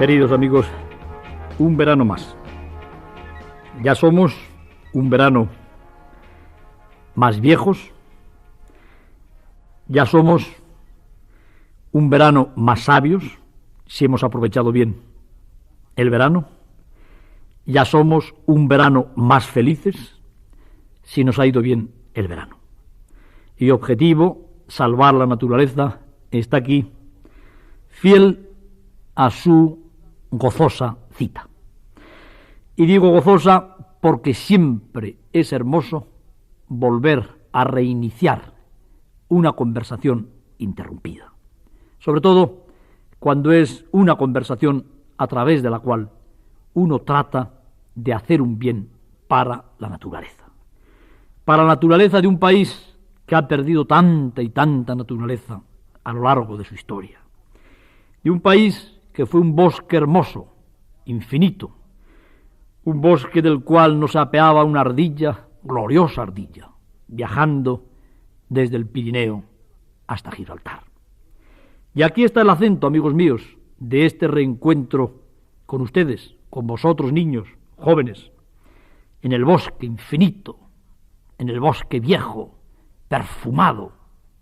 Queridos amigos, un verano más. Ya somos un verano más viejos, ya somos un verano más sabios, si hemos aprovechado bien el verano, ya somos un verano más felices, si nos ha ido bien el verano. Y objetivo, salvar la naturaleza, está aquí, fiel a su gozosa cita. Y digo gozosa porque siempre es hermoso volver a reiniciar una conversación interrumpida. Sobre todo cuando es una conversación a través de la cual uno trata de hacer un bien para la naturaleza. Para la naturaleza de un país que ha perdido tanta y tanta naturaleza a lo largo de su historia. De un país que fue un bosque hermoso, infinito, un bosque del cual nos apeaba una ardilla, gloriosa ardilla, viajando desde el Pirineo hasta Gibraltar. Y aquí está el acento, amigos míos, de este reencuentro con ustedes, con vosotros niños, jóvenes, en el bosque infinito, en el bosque viejo, perfumado,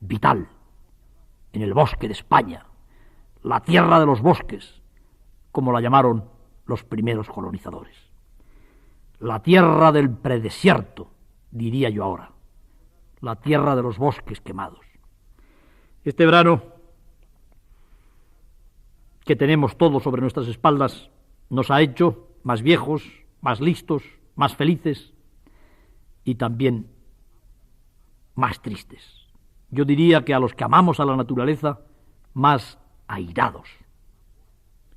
vital, en el bosque de España, la tierra de los bosques, como la llamaron los primeros colonizadores. La tierra del predesierto, diría yo ahora, la tierra de los bosques quemados. Este verano que tenemos todos sobre nuestras espaldas nos ha hecho más viejos, más listos, más felices y también más tristes. Yo diría que a los que amamos a la naturaleza, más airados,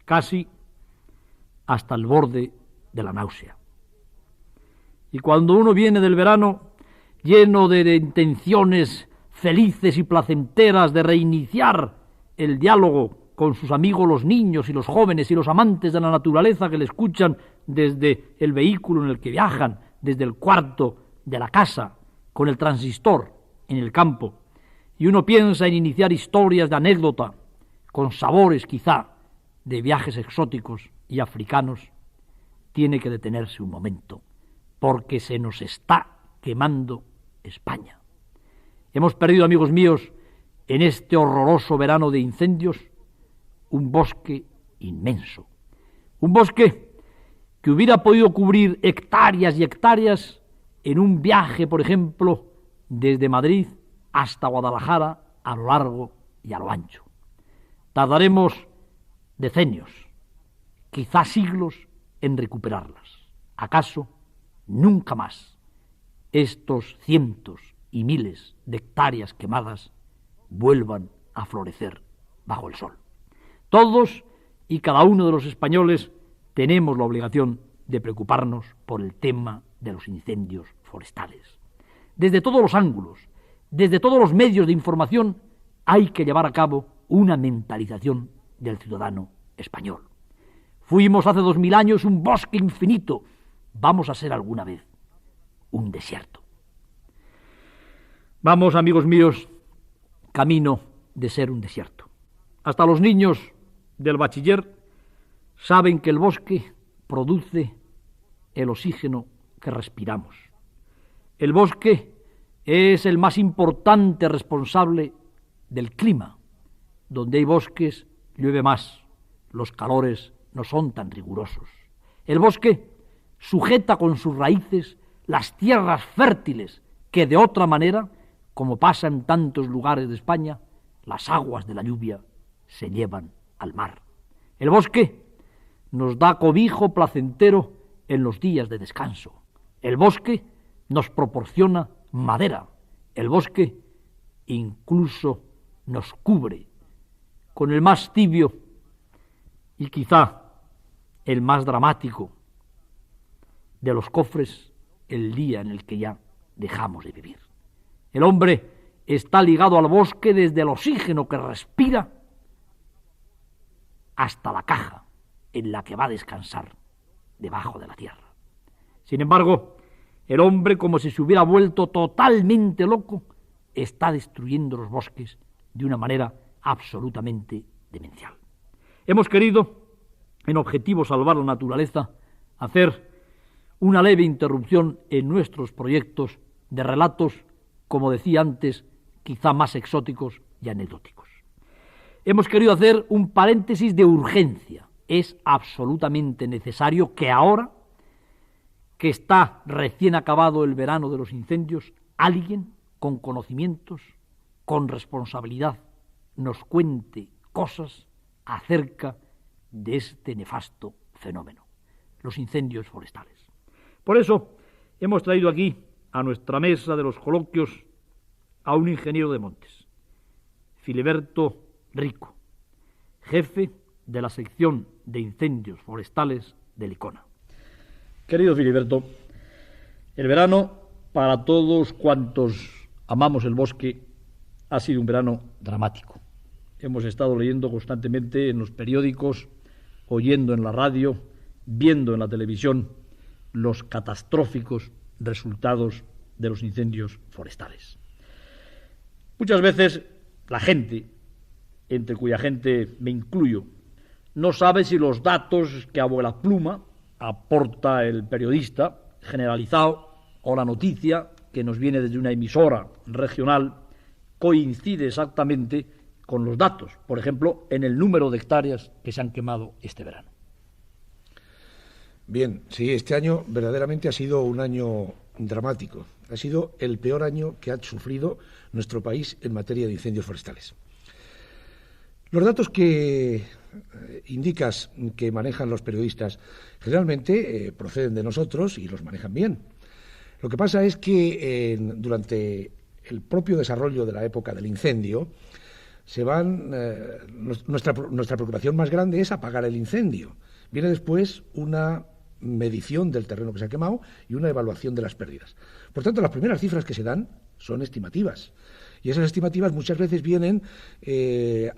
casi hasta el borde de la náusea. Y cuando uno viene del verano lleno de intenciones felices y placenteras de reiniciar el diálogo con sus amigos los niños y los jóvenes y los amantes de la naturaleza que le escuchan desde el vehículo en el que viajan, desde el cuarto de la casa, con el transistor en el campo, y uno piensa en iniciar historias de anécdota, con sabores quizá de viajes exóticos y africanos, tiene que detenerse un momento, porque se nos está quemando España. Hemos perdido, amigos míos, en este horroroso verano de incendios, un bosque inmenso, un bosque que hubiera podido cubrir hectáreas y hectáreas en un viaje, por ejemplo, desde Madrid hasta Guadalajara, a lo largo y a lo ancho. Tardaremos decenios, quizás siglos, en recuperarlas. ¿Acaso nunca más estos cientos y miles de hectáreas quemadas vuelvan a florecer bajo el sol? Todos y cada uno de los españoles tenemos la obligación de preocuparnos por el tema de los incendios forestales. Desde todos los ángulos, desde todos los medios de información, hay que llevar a cabo una mentalización del ciudadano español. Fuimos hace 2000 años un bosque infinito, vamos a ser alguna vez un desierto. Vamos, amigos míos, camino de ser un desierto. Hasta los niños del bachiller saben que el bosque produce el oxígeno que respiramos. El bosque es el más importante responsable del clima. Donde hay bosques llueve más, los calores no son tan rigurosos. El bosque sujeta con sus raíces las tierras fértiles que de otra manera, como pasa en tantos lugares de España, las aguas de la lluvia se llevan al mar. El bosque nos da cobijo placentero en los días de descanso. El bosque nos proporciona madera. El bosque incluso nos cubre con el más tibio y quizá el más dramático de los cofres el día en el que ya dejamos de vivir. El hombre está ligado al bosque desde el oxígeno que respira hasta la caja en la que va a descansar debajo de la tierra. Sin embargo, el hombre, como si se hubiera vuelto totalmente loco, está destruyendo los bosques de una manera absolutamente demencial. Hemos querido en objetivo salvar la naturaleza, hacer una leve interrupción en nuestros proyectos de relatos, como decía antes, quizá más exóticos y anecdóticos. Hemos querido hacer un paréntesis de urgencia. Es absolutamente necesario que ahora, que está recién acabado el verano de los incendios, alguien con conocimientos, con responsabilidad, nos cuente cosas acerca de este nefasto fenómeno, los incendios forestales. Por eso hemos traído aquí a nuestra mesa de los coloquios a un ingeniero de montes, Filiberto Rico, jefe de la sección de incendios forestales de Licona. Querido Filiberto, el verano para todos cuantos amamos el bosque ha sido un verano dramático. Hemos estado leyendo constantemente en los periódicos, oyendo en la radio, viendo en la televisión los catastróficos resultados de los incendios forestales. Muchas veces la gente, entre cuya gente me incluyo, no sabe si los datos que a vuela pluma aporta el periodista generalizado o la noticia que nos viene desde una emisora regional coincide exactamente con los datos, por ejemplo, en el número de hectáreas que se han quemado este verano. Bien, sí, este año verdaderamente ha sido un año dramático. Ha sido el peor año que ha sufrido nuestro país en materia de incendios forestales. Los datos que indicas que manejan los periodistas generalmente proceden de nosotros y los manejan bien. Lo que pasa es que durante el propio desarrollo de la época del incendio, nuestra preocupación más grande es apagar el incendio. Viene después una medición del terreno que se ha quemado y una evaluación de las pérdidas. Por tanto, las primeras cifras que se dan son estimativas. Y esas estimativas muchas veces vienen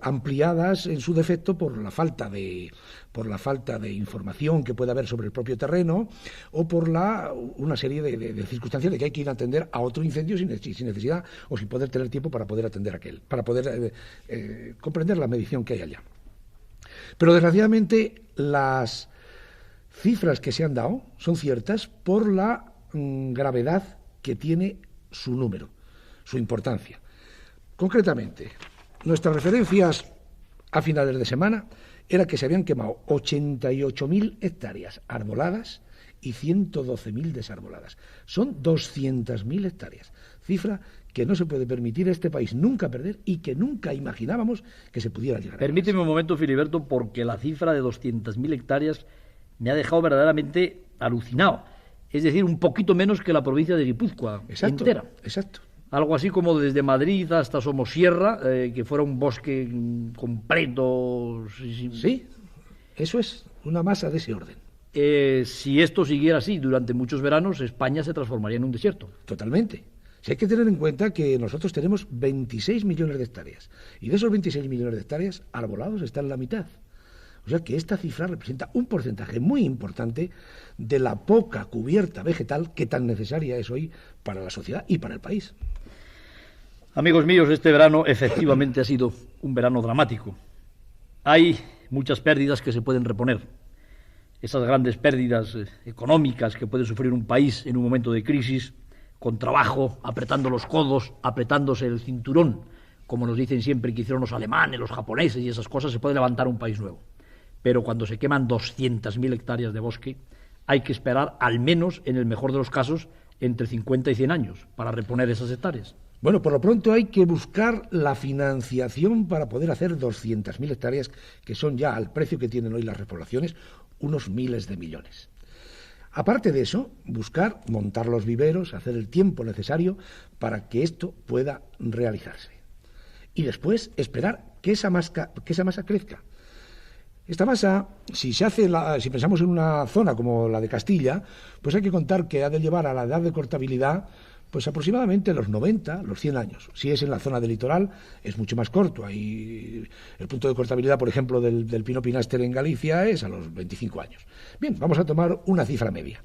ampliadas en su defecto por la falta de información que pueda haber sobre el propio terreno o por una serie de circunstancias de que hay que ir a atender a otro incendio sin necesidad o sin poder tener tiempo para poder atender aquel, para poder comprender la medición que hay allá. Pero desgraciadamente las cifras que se han dado son ciertas por la gravedad que tiene su número, su importancia. Concretamente, nuestras referencias a finales de semana era que se habían quemado 88.000 hectáreas arboladas y 112.000 desarboladas. Son 200.000 hectáreas, cifra que no se puede permitir a este país nunca perder y que nunca imaginábamos que se pudiera llegar a perder. Permíteme un momento, Filiberto, porque la cifra de 200.000 hectáreas me ha dejado verdaderamente alucinado. Es decir, un poquito menos que la provincia de Guipúzcoa entera. Exacto. Algo así como desde Madrid hasta Somosierra, que fuera un bosque completo. Sí, eso es una masa de ese orden. Si esto siguiera así durante muchos veranos, España se transformaría en un desierto. Totalmente. Si hay que tener en cuenta que nosotros tenemos 26 millones de hectáreas, y de esos 26 millones de hectáreas, arbolados están la mitad. O sea que esta cifra representa un porcentaje muy importante de la poca cubierta vegetal que tan necesaria es hoy para la sociedad y para el país. Amigos míos, este verano efectivamente ha sido un verano dramático. Hay muchas pérdidas que se pueden reponer. Esas grandes pérdidas económicas que puede sufrir un país en un momento de crisis, con trabajo, apretando los codos, apretándose el cinturón, como nos dicen siempre que hicieron los alemanes, los japoneses y esas cosas, se puede levantar un país nuevo. Pero cuando se queman 200.000 hectáreas de bosque, hay que esperar al menos, en el mejor de los casos, entre 50 y 100 años para reponer esas hectáreas. Bueno, por lo pronto hay que buscar la financiación para poder hacer 200.000 hectáreas, que son ya, al precio que tienen hoy las repoblaciones, unos miles de millones. Aparte de eso, buscar, montar los viveros, hacer el tiempo necesario para que esto pueda realizarse. Y después esperar que esa masa crezca. Esta masa, si pensamos en una zona como la de Castilla, pues hay que contar que ha de llevar a la edad de cortabilidad pues aproximadamente los 90, los 100 años. Si es en la zona del litoral, es mucho más corto. Ahí el punto de cortabilidad, por ejemplo, del pino pinaster en Galicia es a los 25 años. Bien, vamos a tomar una cifra media.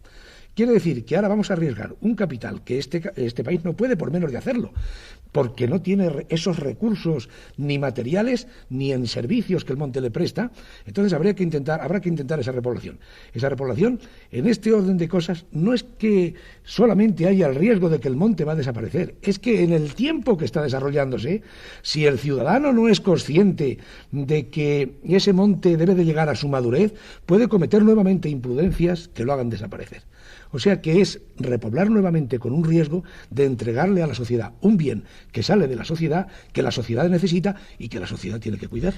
Quiere decir que ahora vamos a arriesgar un capital que este país no puede por menos de hacerlo, porque no tiene esos recursos ni materiales ni en servicios que el monte le presta. Entonces habrá que intentar esa repoblación. Esa repoblación, en este orden de cosas, no es que solamente haya el riesgo de que el monte va a desaparecer, es que en el tiempo que está desarrollándose, si el ciudadano no es consciente de que ese monte debe de llegar a su madurez, puede cometer nuevamente imprudencias que lo hagan desaparecer. O sea que es repoblar nuevamente con un riesgo de entregarle a la sociedad un bien que sale de la sociedad, que la sociedad necesita y que la sociedad tiene que cuidar.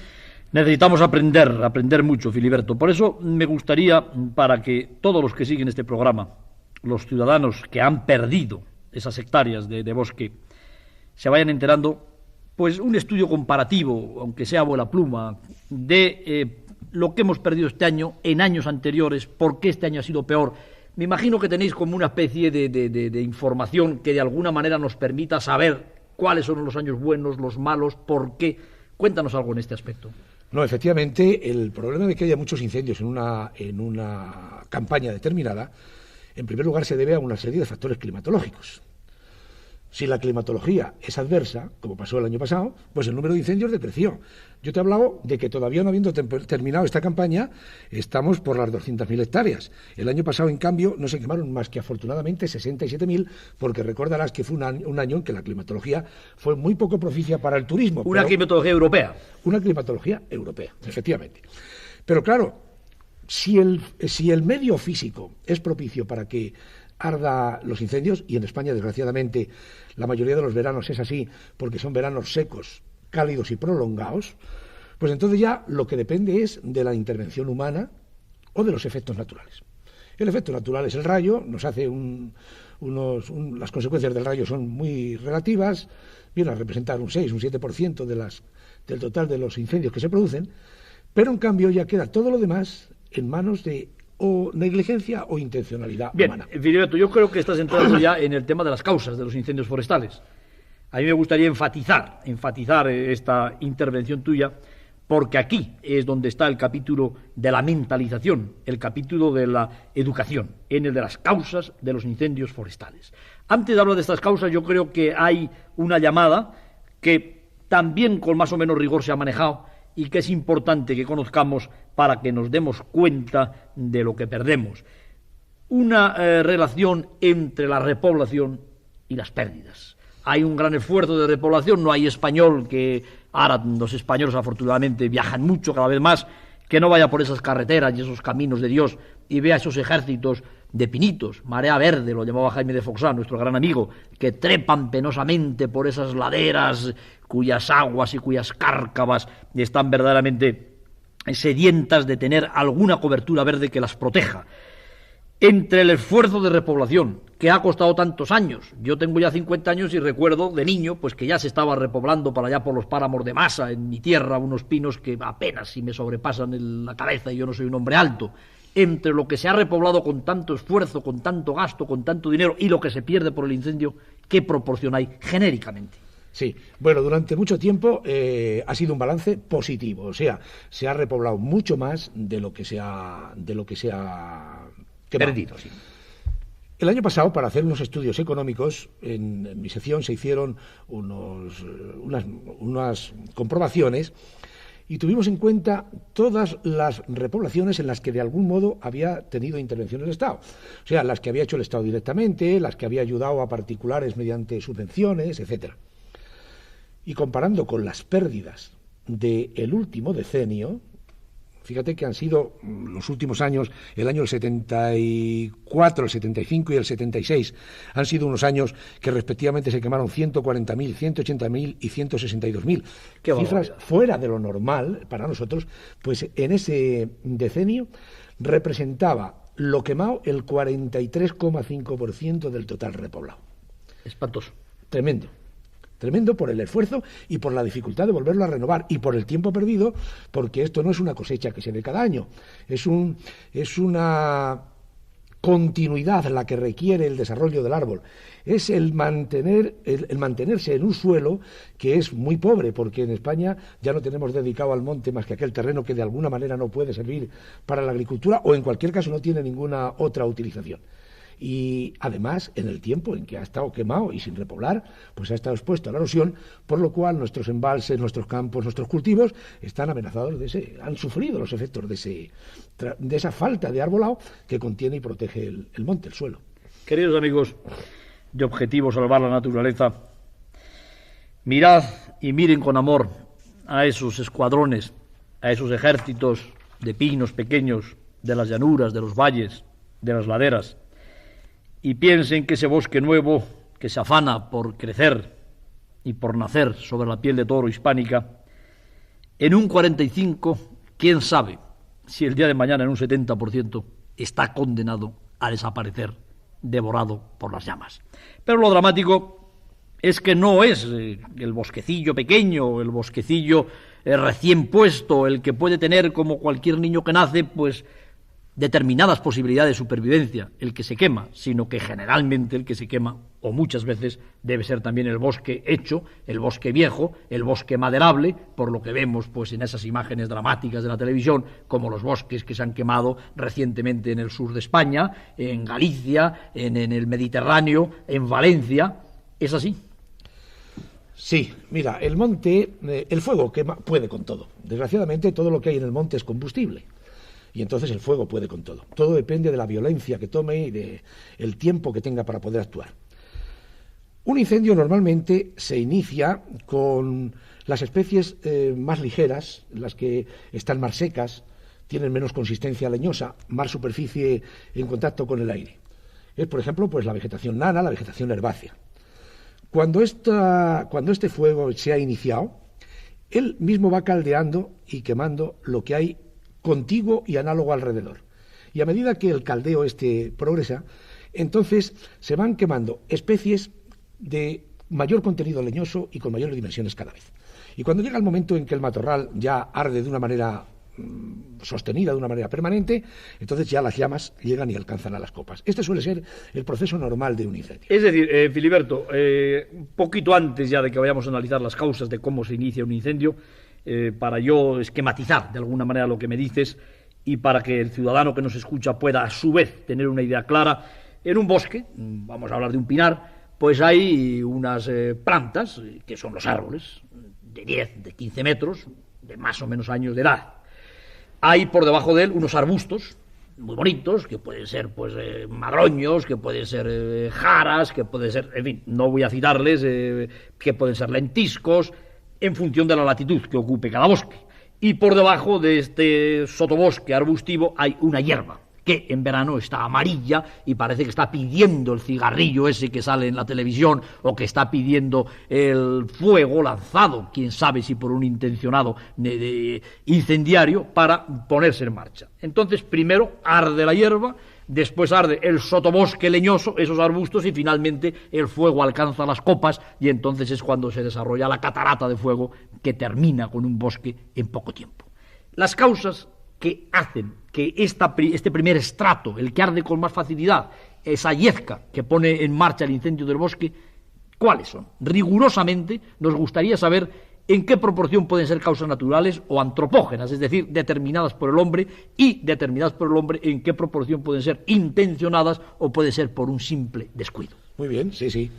Necesitamos aprender mucho, Filiberto. Por eso me gustaría, para que todos los que siguen este programa, los ciudadanos que han perdido esas hectáreas de bosque, se vayan enterando, pues un estudio comparativo, aunque sea a vuela pluma, de lo que hemos perdido este año en años anteriores, por qué este año ha sido peor. Me imagino que tenéis como una especie de información que de alguna manera nos permita saber cuáles son los años buenos, los malos, por qué. Cuéntanos algo en este aspecto. No, efectivamente, el problema de que haya muchos incendios en una campaña determinada, en primer lugar se debe a una serie de factores climatológicos. Si la climatología es adversa, como pasó el año pasado, pues el número de incendios decreció. Yo te he hablado de que todavía no habiendo terminado esta campaña, estamos por las 200.000 hectáreas. El año pasado, en cambio, no se quemaron más que afortunadamente 67.000, porque recordarás que fue un año en que la climatología fue muy poco propicia para el turismo. Una climatología europea. Una climatología europea, efectivamente. Pero claro, si el medio físico es propicio para que arda los incendios, y en España, desgraciadamente, la mayoría de los veranos es así, porque son veranos secos, cálidos y prolongados, pues entonces ya lo que depende es de la intervención humana o de los efectos naturales. El efecto natural es el rayo, nos hace las consecuencias del rayo son muy relativas, viene a representar un 6, un 7% del total de los incendios que se producen, pero en cambio ya queda todo lo demás en manos de o negligencia o intencionalidad humana. Bien, Filiberto, yo creo que estás entrando ya en el tema de las causas de los incendios forestales. A mí me gustaría enfatizar esta intervención tuya, porque aquí es donde está el capítulo de la mentalización, el capítulo de la educación, en el de las causas de los incendios forestales. Antes de hablar de estas causas, yo creo que hay una llamada que también con más o menos rigor se ha manejado, y que es importante que conozcamos para que nos demos cuenta de lo que perdemos. Una relación entre la repoblación y las pérdidas. Hay un gran esfuerzo de repoblación, no hay español que... Ahora los españoles afortunadamente viajan mucho, cada vez más, que no vaya por esas carreteras y esos caminos de Dios y vea esos ejércitos de pinitos, marea verde, lo llamaba Jaime de Foxá, nuestro gran amigo, que trepan penosamente por esas laderas cuyas aguas y cuyas cárcavas están verdaderamente sedientas de tener alguna cobertura verde que las proteja. Entre el esfuerzo de repoblación, que ha costado tantos años, yo tengo ya 50 años y recuerdo de niño pues que ya se estaba repoblando para allá por los páramos de Masa, en mi tierra, unos pinos que apenas si me sobrepasan la cabeza y yo no soy un hombre alto. Entre lo que se ha repoblado con tanto esfuerzo, con tanto gasto, con tanto dinero y lo que se pierde por el incendio, ¿qué proporción hay genéricamente? Sí, bueno, durante mucho tiempo ha sido un balance positivo, o sea, se ha repoblado mucho más de lo que se ha perdido, sí. El año pasado, para hacer unos estudios económicos, en mi sección se hicieron unas comprobaciones y tuvimos en cuenta todas las repoblaciones en las que de algún modo había tenido intervención el Estado. O sea, las que había hecho el Estado directamente, las que había ayudado a particulares mediante subvenciones, etcétera. Y comparando con las pérdidas del último decenio, fíjate que han sido los últimos años, el año del 74, el 75 y el 76, han sido unos años que respectivamente se quemaron 140.000, 180.000 y 162.000. Cifras fuera de lo normal para nosotros, pues en ese decenio representaba lo quemado el 43,5% del total repoblado. Espantoso. Tremendo. Tremendo por el esfuerzo y por la dificultad de volverlo a renovar y por el tiempo perdido, porque esto no es una cosecha que se dé cada año, es una continuidad la que requiere el desarrollo del árbol, es el mantenerse en un suelo que es muy pobre, porque en España ya no tenemos dedicado al monte más que aquel terreno que de alguna manera no puede servir para la agricultura o en cualquier caso no tiene ninguna otra utilización. y además en el tiempo en que ha estado quemado y sin repoblar, pues ha estado expuesto a la erosión, por lo cual nuestros embalses, nuestros campos, nuestros cultivos están amenazados han sufrido los efectos de esa falta de arbolado que contiene y protege el monte, el suelo. Queridos amigos, de Objetivo Salvar la Naturaleza, mirad y miren con amor a esos escuadrones, a esos ejércitos de pinos pequeños, de las llanuras, de los valles, de las laderas, y piensen que ese bosque nuevo que se afana por crecer y por nacer sobre la piel de toro hispánica, en un 45, quién sabe si el día de mañana en un 70% está condenado a desaparecer, devorado por las llamas. Pero lo dramático es que no es el bosquecillo pequeño, el bosquecillo recién puesto, el que puede tener, como cualquier niño que nace, pues determinadas posibilidades de supervivencia, el que se quema, sino que generalmente el que se quema, o muchas veces, debe ser también el bosque hecho, el bosque viejo, el bosque maderable, por lo que vemos pues en esas imágenes dramáticas de la televisión, como los bosques que se han quemado recientemente en el sur de España, en Galicia, en el Mediterráneo, en Valencia. ¿Es así? Sí, mira, el monte, el fuego puede con todo. Desgraciadamente todo lo que hay en el monte es combustible. Y entonces el fuego puede con todo. Todo depende de la violencia que tome y del tiempo que tenga para poder actuar. Un incendio normalmente se inicia con las especies más ligeras, las que están más secas, tienen menos consistencia leñosa, más superficie en contacto con el aire. Es, por ejemplo, pues la vegetación nana, la vegetación herbácea. Cuando este fuego se ha iniciado, él mismo va caldeando y quemando lo que hay contiguo y análogo alrededor. Y a medida que el caldeo progresa, entonces se van quemando especies de mayor contenido leñoso y con mayores dimensiones cada vez. Y cuando llega el momento en que el matorral ya arde de una manera sostenida, de una manera permanente, entonces ya las llamas llegan y alcanzan a las copas. Este suele ser el proceso normal de un incendio. Es decir, Filiberto, un poquito antes ya de que vayamos a analizar las causas de cómo se inicia un incendio, para yo esquematizar de alguna manera lo que me dices y para que el ciudadano que nos escucha pueda a su vez tener una idea clara, en un bosque, vamos a hablar de un pinar, pues hay unas plantas, que son los árboles, de 10, de 15 metros, de más o menos años de edad. Hay por debajo de él unos arbustos muy bonitos, que pueden ser pues madroños, que pueden ser jaras, que pueden ser, en fin, no voy a citarles, que pueden ser lentiscos, en función de la latitud que ocupe cada bosque. Y por debajo de este sotobosque arbustivo hay una hierba, que en verano está amarilla y parece que está pidiendo el cigarrillo ese que sale en la televisión, o que está pidiendo el fuego lanzado, quién sabe si por un intencionado incendiario, para ponerse en marcha. Entonces primero arde la hierba, después arde el sotobosque leñoso, esos arbustos, y finalmente el fuego alcanza las copas, y entonces es cuando se desarrolla la catarata de fuego que termina con un bosque en poco tiempo. Las causas que hacen que este primer estrato, el que arde con más facilidad, esa yezca que pone en marcha el incendio del bosque, ¿cuáles son? Rigurosamente nos gustaría saber en qué proporción pueden ser causas naturales o antropógenas, es decir, determinadas por el hombre, y determinadas por el hombre en qué proporción pueden ser intencionadas o puede ser por un simple descuido. Muy bien, sí, sí.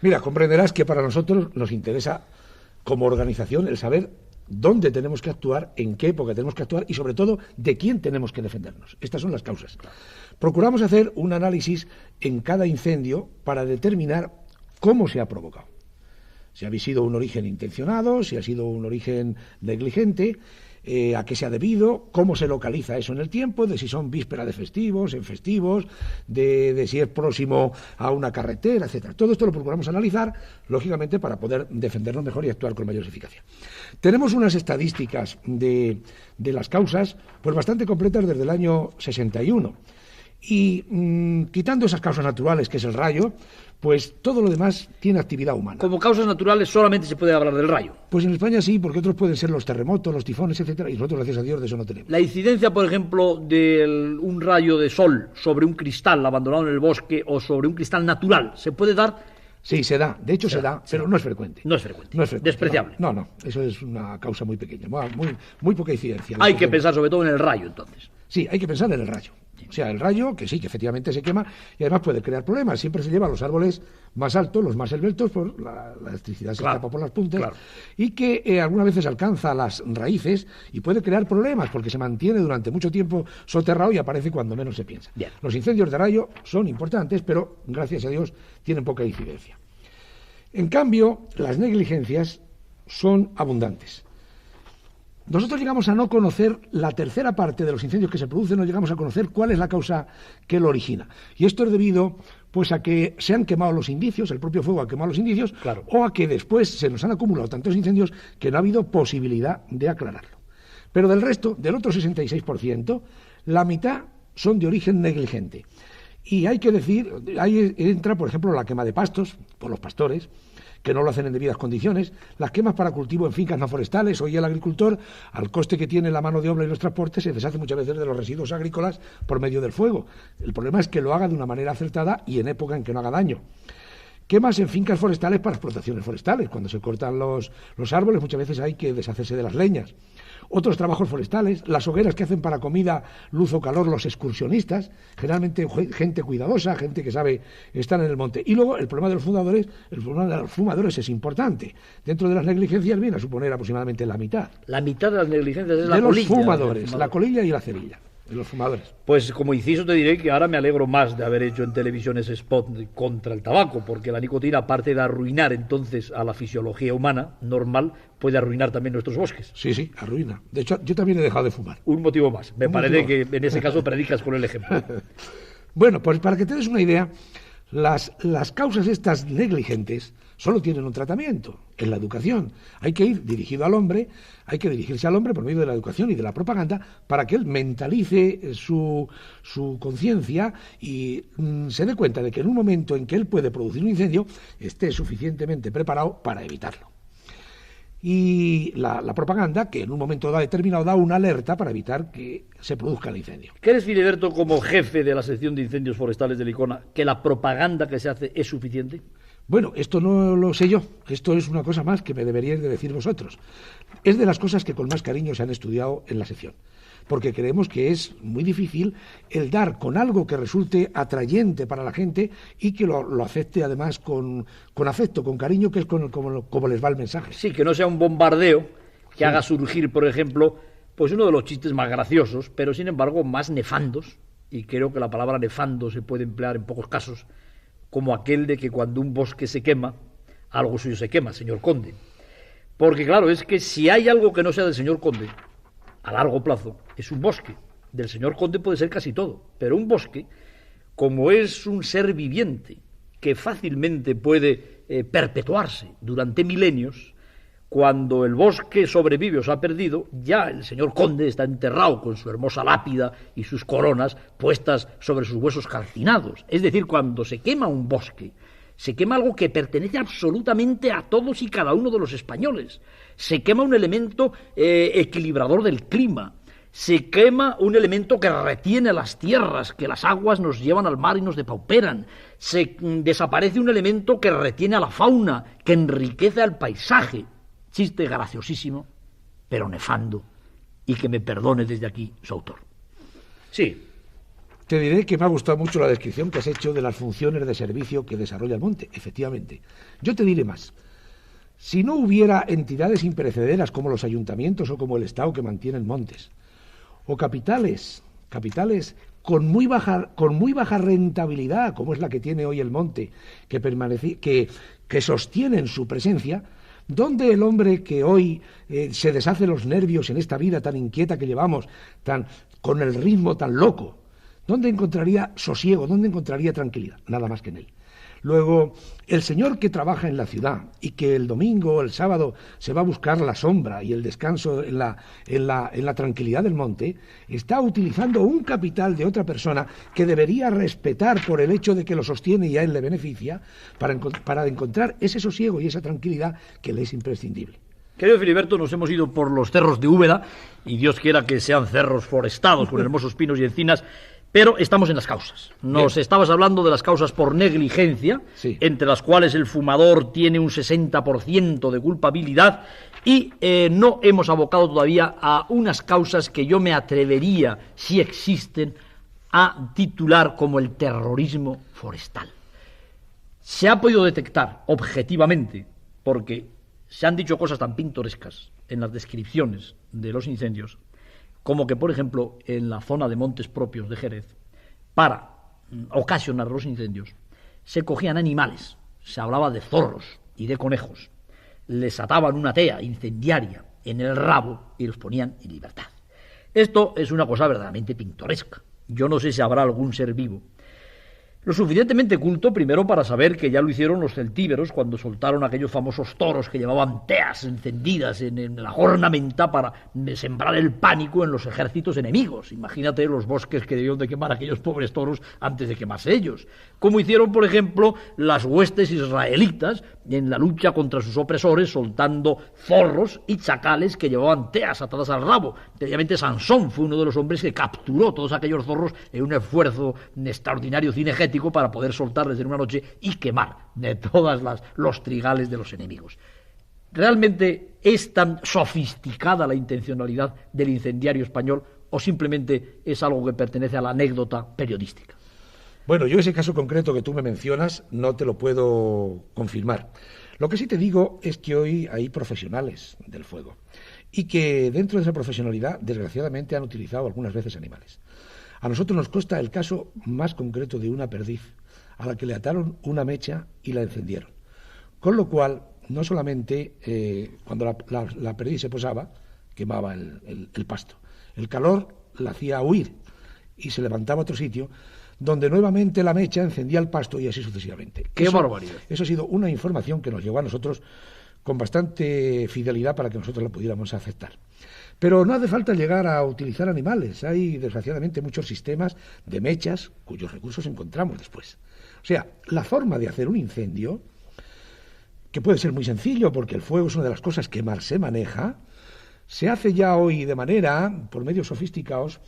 Mira, comprenderás que para nosotros nos interesa como organización el saber dónde tenemos que actuar, en qué época tenemos que actuar y sobre todo de quién tenemos que defendernos. Estas son las causas. Procuramos hacer un análisis en cada incendio para determinar cómo se ha provocado. Si ha sido un origen intencionado, si ha sido un origen negligente, a qué se ha debido, cómo se localiza eso en el tiempo, de si son vísperas de festivos, en festivos, de si es próximo a una carretera, etcétera. Todo esto lo procuramos analizar, lógicamente, para poder defendernos mejor y actuar con mayor eficacia. Tenemos unas estadísticas de las causas pues bastante completas desde el año 61. Y quitando esas causas naturales, que es el rayo, pues todo lo demás tiene actividad humana. Como causas naturales solamente se puede hablar del rayo. Pues en España sí, porque otros pueden ser los terremotos, los tifones, etcétera, y nosotros, gracias a Dios, de eso no tenemos. La incidencia, por ejemplo, de un rayo de sol sobre un cristal abandonado en el bosque o sobre un cristal natural, ¿se puede dar? Sí, se da, de hecho se da, pero no es frecuente. No es frecuente. Despreciable. No, eso es una causa muy pequeña, muy poca incidencia. Hay que pensar sobre todo en el rayo, entonces. Sí, hay que pensar en el rayo. O sea, el rayo, que sí, que efectivamente se quema y además puede crear problemas. Siempre se lleva a los árboles más altos, los más esbeltos, por la electricidad se escapa por las puntas, y que algunas veces alcanza las raíces y puede crear problemas porque se mantiene durante mucho tiempo soterrado y aparece cuando menos se piensa. Bien. Los incendios de rayo son importantes, pero gracias a Dios tienen poca incidencia. En cambio, las negligencias son abundantes. Nosotros llegamos a no conocer la tercera parte de los incendios que se producen, no llegamos a conocer cuál es la causa que lo origina. Y esto es debido pues a que se han quemado los indicios, el propio fuego ha quemado los indicios, o a que después se nos han acumulado tantos incendios que no ha habido posibilidad de aclararlo. Pero del resto, del otro 66%, la mitad son de origen negligente. Y hay que decir, ahí entra, por ejemplo, la quema de pastos por los pastores, que no lo hacen en debidas condiciones, las quemas para cultivo en fincas no forestales. Hoy el agricultor, al coste que tiene la mano de obra y los transportes, se deshace muchas veces de los residuos agrícolas por medio del fuego. El problema es que lo haga de una manera acertada y en época en que no haga daño. Quemas en fincas forestales para explotaciones forestales. Cuando se cortan los árboles, muchas veces hay que deshacerse de las leñas. Otros trabajos forestales, las hogueras que hacen para comida, luz o calor los excursionistas, generalmente gente cuidadosa, gente que sabe estar en el monte. Y luego el problema de los fumadores es importante. Dentro de las negligencias viene a suponer aproximadamente la mitad. La mitad de las negligencias es la colilla. De los fumadores, la colilla y la cerilla. De los fumadores. Pues como inciso te diré que ahora me alegro más de haber hecho en televisión ese spot contra el tabaco, porque la nicotina, aparte de arruinar entonces a la fisiología humana normal, puede arruinar también nuestros bosques. Sí, arruina. De hecho, yo también he dejado de fumar. Un motivo más. Me parece que en ese caso predicas con el ejemplo. Bueno, pues para que te des una idea, las causas estas negligentes solo tienen un tratamiento, en la educación. Hay que ir dirigido al hombre, hay que dirigirse al hombre por medio de la educación y de la propaganda para que él mentalice su conciencia y se dé cuenta de que en un momento en que él puede producir un incendio, esté suficientemente preparado para evitarlo. Y la propaganda, que en un momento determinado da una alerta para evitar que se produzca el incendio. ¿Crees, Filiberto, como jefe de la sección de incendios forestales del ICONA, que la propaganda que se hace es suficiente? Bueno, esto no lo sé yo, esto es una cosa más que me deberíais de decir vosotros. Es de las cosas que con más cariño se han estudiado en la sección, porque creemos que es muy difícil el dar con algo que resulte atrayente para la gente y que lo acepte además con afecto, con cariño, que es como les va el mensaje. Sí, que no sea un bombardeo que haga surgir, por ejemplo, pues uno de los chistes más graciosos, pero sin embargo más nefandos, y creo que la palabra nefando se puede emplear en pocos casos, como aquel de que cuando un bosque se quema, algo suyo se quema, señor Conde. Porque claro, es que si hay algo que no sea del señor Conde, a largo plazo, es un bosque. Del señor Conde puede ser casi todo, pero un bosque, como es un ser viviente, que fácilmente puede perpetuarse durante milenios, cuando el bosque sobrevive o se ha perdido, ya el señor Conde está enterrado con su hermosa lápida y sus coronas puestas sobre sus huesos calcinados. Es decir, cuando se quema un bosque, se quema algo que pertenece absolutamente a todos y cada uno de los españoles. Se quema un elemento equilibrador del clima. Se quema un elemento que retiene las tierras, que las aguas nos llevan al mar y nos depauperan. Se desaparece un elemento que retiene a la fauna, que enriquece al paisaje. Chiste graciosísimo, pero nefando, y que me perdone desde aquí su autor. Sí. Te diré que me ha gustado mucho la descripción que has hecho de las funciones de servicio que desarrolla el monte, efectivamente. Yo te diré más. Si no hubiera entidades imperecederas como los ayuntamientos o como el Estado que mantienen montes, o capitales con muy baja rentabilidad, como es la que tiene hoy el monte, que sostienen su presencia, ¿dónde el hombre que hoy se deshace los nervios en esta vida tan inquieta que llevamos, con el ritmo tan loco, dónde encontraría sosiego, dónde encontraría tranquilidad? Nada más que en él. Luego, el señor que trabaja en la ciudad y que el domingo o el sábado se va a buscar la sombra y el descanso en la tranquilidad del monte, está utilizando un capital de otra persona que debería respetar por el hecho de que lo sostiene y a él le beneficia, para encontrar ese sosiego y esa tranquilidad que le es imprescindible. Querido Filiberto, nos hemos ido por los cerros de Úbeda, y Dios quiera que sean cerros forestados con hermosos pinos y encinas, pero estamos en las causas. Nos estabas hablando de las causas por negligencia, sí, entre las cuales el fumador tiene un 60% de culpabilidad, y no hemos abocado todavía a unas causas que yo me atrevería, si existen, a titular como el terrorismo forestal. Se ha podido detectar objetivamente, porque se han dicho cosas tan pintorescas en las descripciones de los incendios, como que, por ejemplo, en la zona de montes propios de Jerez, para ocasionar los incendios, se cogían animales, se hablaba de zorros y de conejos, les ataban una tea incendiaria en el rabo y los ponían en libertad. Esto es una cosa verdaderamente pintoresca. Yo no sé si habrá algún ser vivo lo suficientemente culto, primero, para saber que ya lo hicieron los celtíberos cuando soltaron aquellos famosos toros que llevaban teas encendidas en la ornamenta para sembrar el pánico en los ejércitos enemigos. Imagínate los bosques que debieron de quemar aquellos pobres toros antes de quemarse ellos. Como hicieron, por ejemplo, las huestes israelitas en la lucha contra sus opresores, soltando zorros y chacales que llevaban teas atadas al rabo. Previamente Sansón fue uno de los hombres que capturó todos aquellos zorros en un esfuerzo extraordinario cinegético para poder soltarles en una noche y quemar de todas los trigales de los enemigos. ¿Realmente es tan sofisticada la intencionalidad del incendiario español o simplemente es algo que pertenece a la anécdota periodística? Bueno, yo ese caso concreto que tú me mencionas no te lo puedo confirmar. Lo que sí te digo es que hoy hay profesionales del fuego y que dentro de esa profesionalidad, desgraciadamente, han utilizado algunas veces animales. A nosotros nos consta el caso más concreto de una perdiz a la que le ataron una mecha y la encendieron. Con lo cual, no solamente cuando la perdiz se posaba, quemaba el pasto. El calor la hacía huir y se levantaba a otro sitio donde nuevamente la mecha encendía el pasto y así sucesivamente. ¡Qué barbaridad! Eso ha sido una información que nos llegó a nosotros con bastante fidelidad para que nosotros la pudiéramos aceptar. Pero no hace falta llegar a utilizar animales. Hay, desgraciadamente, muchos sistemas de mechas cuyos recursos encontramos después. O sea, la forma de hacer un incendio, que puede ser muy sencillo porque el fuego es una de las cosas que más se maneja, se hace ya hoy de manera, por medios sofisticados,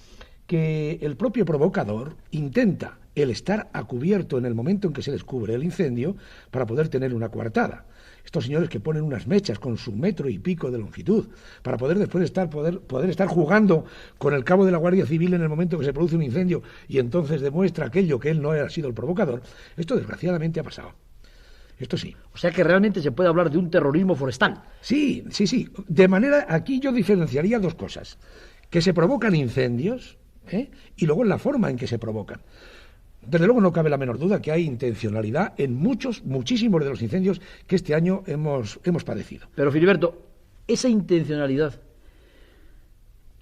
que el propio provocador intenta el estar a cubierto en el momento en que se descubre el incendio para poder tener una coartada. Estos señores que ponen unas mechas con su 1,5 metros de longitud para poder después poder estar jugando con el cabo de la Guardia Civil en el momento que se produce un incendio y entonces demuestra aquello que él no ha sido el provocador, esto desgraciadamente ha pasado. Esto sí. O sea que realmente se puede hablar de un terrorismo forestal. Sí. De manera, aquí yo diferenciaría dos cosas. Que se provocan incendios, y luego en la forma en que se provocan. Desde luego no cabe la menor duda que hay intencionalidad en muchísimos de los incendios que este año hemos padecido. Pero, Filiberto, esa intencionalidad,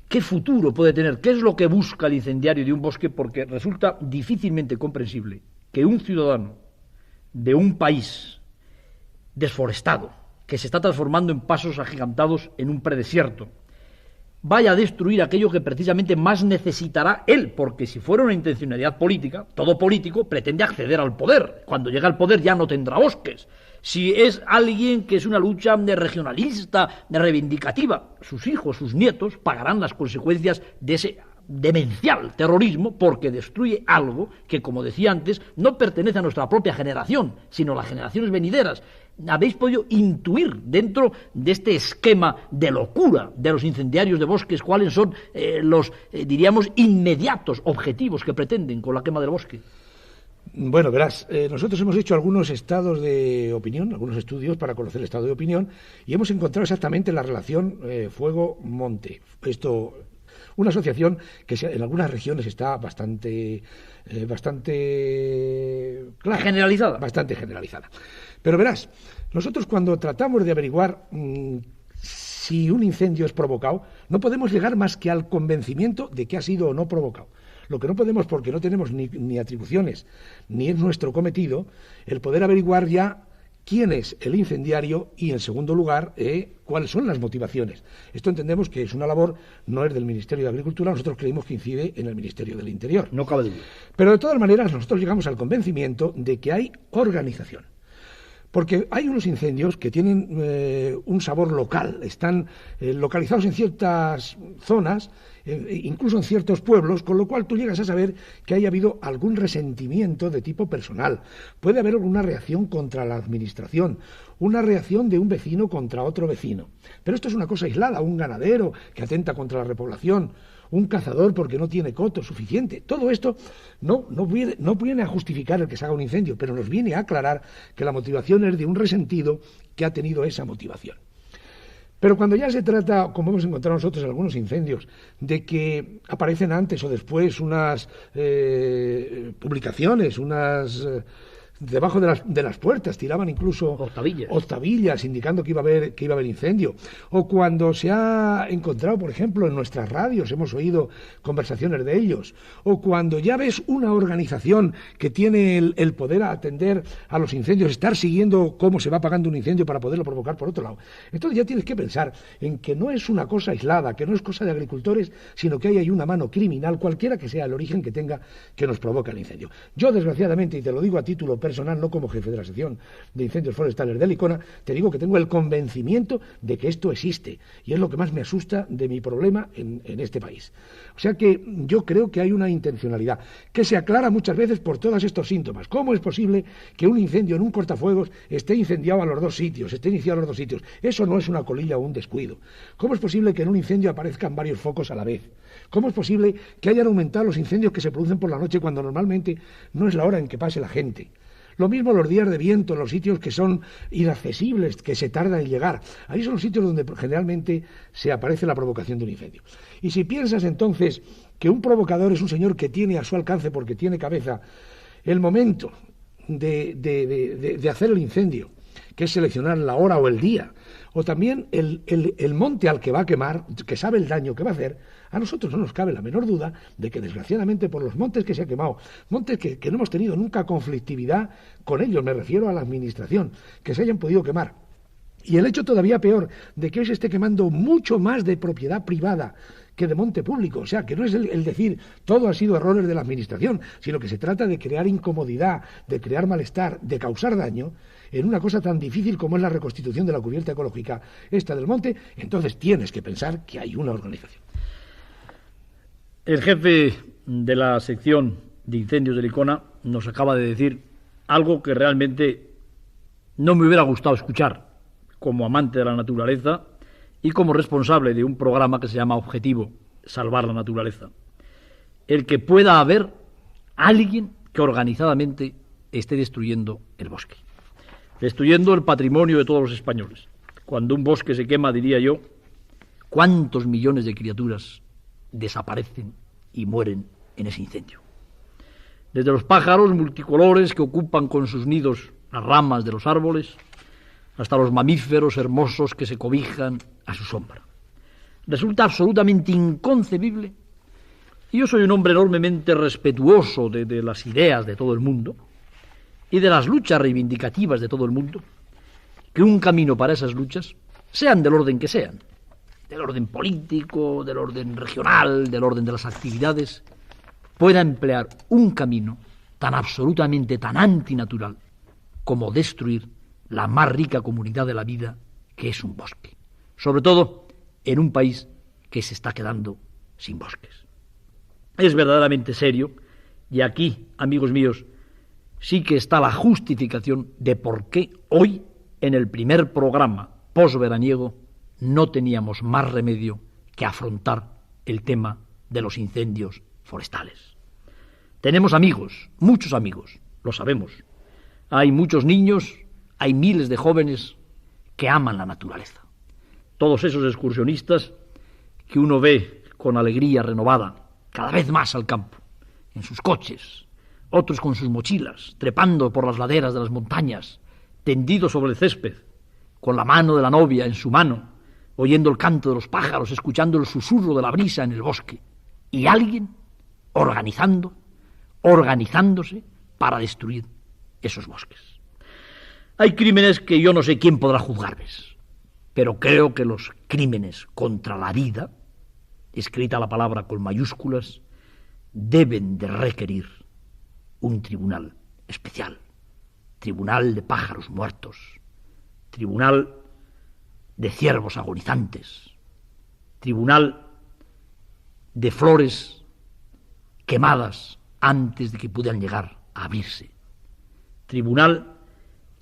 ¿qué futuro puede tener? ¿Qué es lo que busca el incendiario de un bosque? Porque resulta difícilmente comprensible que un ciudadano de un país desforestado, que se está transformando en pasos agigantados en un predesierto, vaya a destruir aquello que precisamente más necesitará él, porque si fuera una intencionalidad política, todo político pretende acceder al poder. Cuando llega al poder ya no tendrá bosques. Si es alguien que es una lucha de regionalista, de reivindicativa, sus hijos, sus nietos pagarán las consecuencias de ese demencial terrorismo porque destruye algo que, como decía antes, no pertenece a nuestra propia generación, sino a las generaciones venideras. ¿Habéis podido intuir dentro de este esquema de locura de los incendiarios de bosques cuáles son los, diríamos, inmediatos objetivos que pretenden con la quema del bosque? Bueno, verás, nosotros hemos hecho algunos estados de opinión, algunos estudios para conocer el estado de opinión y hemos encontrado exactamente la relación fuego-monte. Una asociación que en algunas regiones está bastante clara, generalizada. Bastante generalizada. Pero verás, nosotros cuando tratamos de averiguar si un incendio es provocado, no podemos llegar más que al convencimiento de que ha sido o no provocado. Lo que no podemos, porque no tenemos ni atribuciones, ni es nuestro cometido, el poder averiguar ya quién es el incendiario y, en segundo lugar, cuáles son las motivaciones. Esto entendemos que es una labor, no es del Ministerio de Agricultura, nosotros creemos que incide en el Ministerio del Interior. No cabe duda. Pero de todas maneras nosotros llegamos al convencimiento de que hay organización. Porque hay unos incendios que tienen un sabor local, están localizados en ciertas zonas, incluso en ciertos pueblos, con lo cual tú llegas a saber que haya habido algún resentimiento de tipo personal. Puede haber alguna reacción contra la administración, una reacción de un vecino contra otro vecino. Pero esto es una cosa aislada, un ganadero que atenta contra la repoblación, un cazador porque no tiene coto suficiente. Todo esto no viene a justificar el que se haga un incendio, pero nos viene a aclarar que la motivación es de un resentido que ha tenido esa motivación. Pero cuando ya se trata, como hemos encontrado nosotros en algunos incendios, de que aparecen antes o después unas publicaciones, debajo de las puertas tiraban incluso octavillas indicando que iba a haber incendio, o cuando se ha encontrado, por ejemplo, en nuestras radios hemos oído conversaciones de ellos, o cuando ya ves una organización que tiene el poder a atender a los incendios, estar siguiendo cómo se va apagando un incendio para poderlo provocar por otro lado. Entonces ya tienes que pensar en que no es una cosa aislada, que no es cosa de agricultores, sino que hay una mano criminal, cualquiera que sea el origen que tenga, que nos provoca el incendio. Yo, desgraciadamente, y te lo digo a título personal, no como jefe de la sección de incendios forestales de Licona, te digo que tengo el convencimiento de que esto existe, y es lo que más me asusta de mi problema en este país. O sea que yo creo que hay una intencionalidad que se aclara muchas veces por todos estos síntomas. ¿Cómo es posible que un incendio en un cortafuegos esté incendiado a los dos sitios, esté iniciado a los dos sitios? Eso no es una colilla o un descuido. ¿Cómo es posible que en un incendio aparezcan varios focos a la vez? ¿Cómo es posible que hayan aumentado los incendios que se producen por la noche cuando normalmente no es la hora en que pase la gente? Lo mismo los días de viento, los sitios que son inaccesibles, que se tardan en llegar. Ahí son los sitios donde generalmente se aparece la provocación de un incendio. Y si piensas entonces que un provocador es un señor que tiene a su alcance, porque tiene cabeza, el momento de hacer el incendio, que es seleccionar la hora o el día, o también el monte al que va a quemar, que sabe el daño que va a hacer, a nosotros no nos cabe la menor duda de que, desgraciadamente, por los montes que se ha quemado, montes que no hemos tenido nunca conflictividad con ellos, me refiero a la administración, que se hayan podido quemar. Y el hecho todavía peor de que hoy se esté quemando mucho más de propiedad privada que de monte público. O sea, que no es el decir todo ha sido errores de la administración, sino que se trata de crear incomodidad, de crear malestar, de causar daño en una cosa tan difícil como es la reconstitución de la cubierta ecológica esta del monte. Entonces tienes que pensar que hay una organización. El jefe de la sección de incendios de Licona nos acaba de decir algo que realmente no me hubiera gustado escuchar como amante de la naturaleza y como responsable de un programa que se llama Objetivo, Salvar la Naturaleza. El que pueda haber alguien que organizadamente esté destruyendo el bosque, destruyendo el patrimonio de todos los españoles. Cuando un bosque se quema, diría yo, ¿cuántos millones de criaturas desaparecen y mueren en ese incendio? Desde los pájaros multicolores que ocupan con sus nidos las ramas de los árboles, hasta los mamíferos hermosos que se cobijan a su sombra. Resulta absolutamente inconcebible, y yo soy un hombre enormemente respetuoso de las ideas de todo el mundo y de las luchas reivindicativas de todo el mundo, que un camino para esas luchas, sean del orden que sean, del orden político, del orden regional, del orden de las actividades, pueda emplear un camino tan absolutamente, tan antinatural, como destruir la más rica comunidad de la vida, que es un bosque. Sobre todo en un país que se está quedando sin bosques. Es verdaderamente serio, y aquí, amigos míos, sí que está la justificación de por qué hoy, en el primer programa posveraniego, no teníamos más remedio que afrontar el tema de los incendios forestales. Tenemos amigos, muchos amigos, lo sabemos. Hay muchos niños, hay miles de jóvenes que aman la naturaleza. Todos esos excursionistas que uno ve con alegría renovada cada vez más al campo, en sus coches, otros con sus mochilas, trepando por las laderas de las montañas, tendidos sobre el césped, con la mano de la novia en su mano, oyendo el canto de los pájaros, escuchando el susurro de la brisa en el bosque, y alguien organizándose para destruir esos bosques. Hay crímenes que yo no sé quién podrá juzgarles, pero creo que los crímenes contra la vida, escrita la palabra con mayúsculas, deben de requerir un tribunal especial, tribunal de pájaros muertos, tribunal de ciervos agonizantes, tribunal de flores quemadas antes de que pudieran llegar a abrirse, tribunal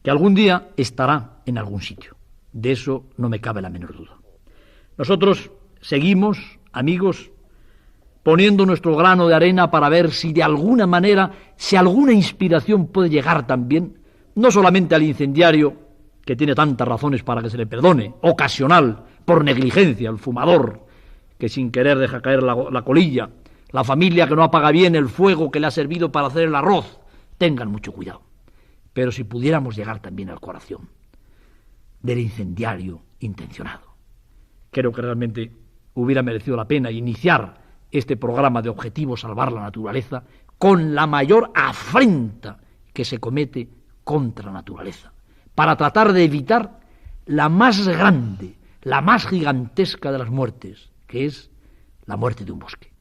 que algún día estará en algún sitio. De eso no me cabe la menor duda. Nosotros seguimos, amigos, poniendo nuestro grano de arena para ver si de alguna manera, si alguna inspiración puede llegar también, no solamente al incendiario, que tiene tantas razones para que se le perdone, ocasional, por negligencia, el fumador, que sin querer deja caer la colilla, la familia que no apaga bien el fuego que le ha servido para hacer el arroz, tengan mucho cuidado. Pero si pudiéramos llegar también al corazón del incendiario intencionado, creo que realmente hubiera merecido la pena iniciar este programa de Objetivo Salvar la Naturaleza con la mayor afrenta que se comete contra la naturaleza, para tratar de evitar la más grande, la más gigantesca de las muertes, que es la muerte de un bosque.